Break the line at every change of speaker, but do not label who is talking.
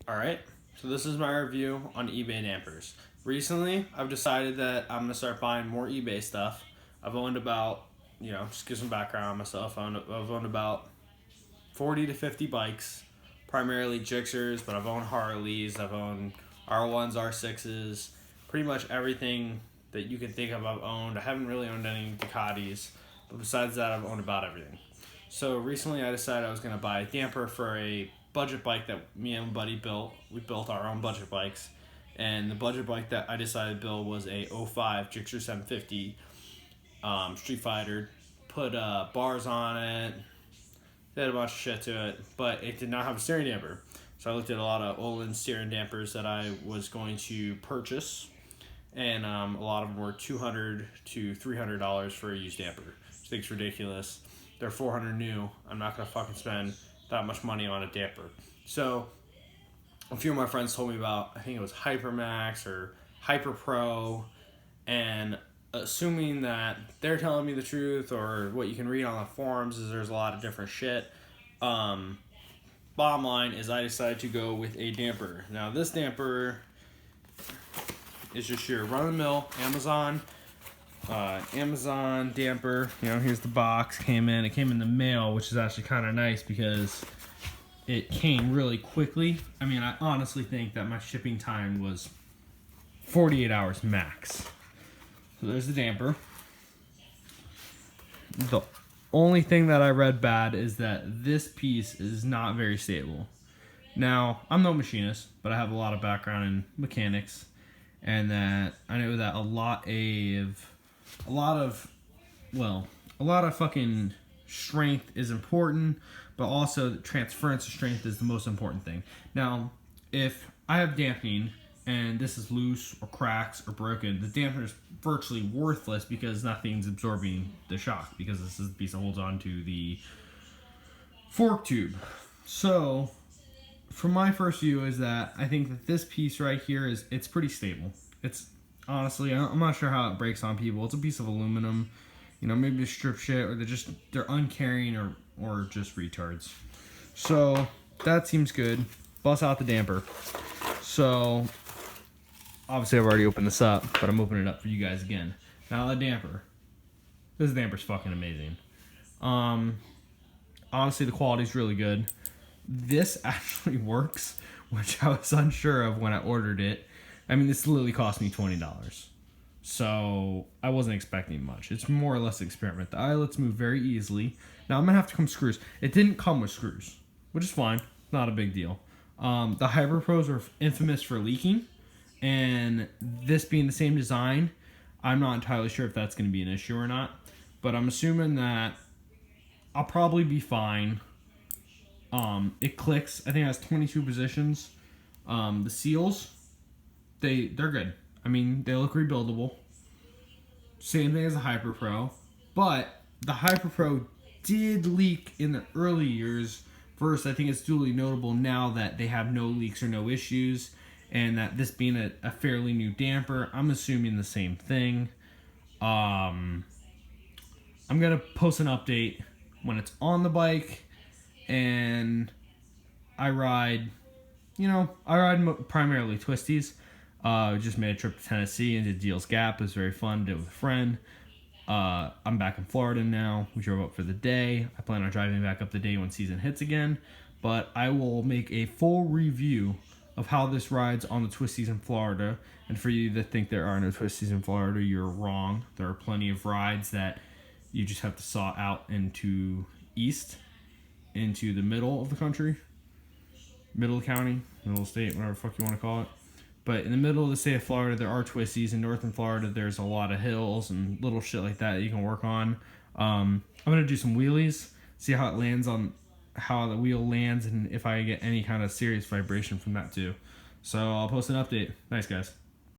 Alright, so this is my review on eBay dampers. Recently, I've decided that I'm going to start buying more eBay stuff. I've owned about, just give some background on myself, I've owned about 40 to 50 bikes, primarily Gixxers, but I've owned Harleys, I've owned R1s, R6s, pretty much everything that you can think of I've owned. I haven't really owned any Ducatis, but besides that, I've owned about everything. So recently I decided I was going to buy a damper for a budget bike that me and a buddy built. We built our own budget bikes, and the budget bike that I decided to build was a 05 Gixxer 750 Street Fighter. Put bars on it, did a bunch of shit to it, but it did not have a steering damper. So I looked at a lot of Olin steering dampers that I was going to purchase, and a lot of them were $200 to $300 for a used damper, which I think is ridiculous. They're $400 new. I'm not gonna fucking spend that much money on a damper. So a few of my friends told me about, I think it was Hypermax or Hyper Pro, and assuming that they're telling me the truth or what you can read on the forums is there's a lot of different shit. Bottom line is I decided to go with a damper. Now this damper is just your run-of-the-mill Amazon damper. Here's the box. It came in the mail, which is actually kind of nice because it came really quickly. I mean, I honestly think that my shipping time was 48 hours max. So there's the damper. The only thing that I read bad is that this piece is not very stable. Now, I'm no machinist, but I have a lot of background in mechanics, and that I know that a lot of fucking strength is important, but also transference of strength is the most important thing. Now, if I have damping and this is loose or cracks or broken, the dampener is virtually worthless because nothing's absorbing the shock, because this is the piece that holds on to the fork tube. So, from my first view is that I think that this piece right here it's pretty stable. It's honestly, I'm not sure how it breaks on people. It's a piece of aluminum. Maybe they strip shit, or they're uncaring, or just retards. So that seems good. Bust out the damper. So obviously I've already opened this up, but I'm opening it up for you guys again. Now the damper. This damper's fucking amazing. Honestly, the quality's really good. This actually works, which I was unsure of when I ordered it. I mean, this literally cost me $20. So I wasn't expecting much. It's more or less an experiment. The eyelets move very easily. Now I'm gonna have to come screws. It didn't come with screws, which is fine. Not a big deal. The Hyper Pros are infamous for leaking, and this being the same design, I'm not entirely sure if that's gonna be an issue or not. But I'm assuming that I'll probably be fine. It clicks. I think it has 22 positions. The seals, they're good. I mean, they look rebuildable. Same thing as the Hyper Pro, but the Hyper Pro did leak in the early years. First, I think it's duly notable now that they have no leaks or no issues, and that this being a fairly new damper, I'm assuming the same thing. I'm gonna post an update when it's on the bike, and I ride primarily twisties. Just made a trip to Tennessee and did Deals Gap. It was very fun. Did it with a friend. I'm back in Florida now. We drove up for the day. I plan on driving back up the day when season hits again. But I will make a full review of how this rides on the twisties in Florida. And for you that think there are no twisties in Florida, you're wrong. There are plenty of rides that you just have to saw out into the middle of the country. Middle of the county, middle of the state, whatever the fuck you want to call it. But in the middle of the state of Florida, there are twisties. In northern Florida, there's a lot of hills and little shit like that you can work on. I'm going to do some wheelies, see how it lands how the wheel lands, and if I get any kind of serious vibration from that too. So I'll post an update. Thanks, guys.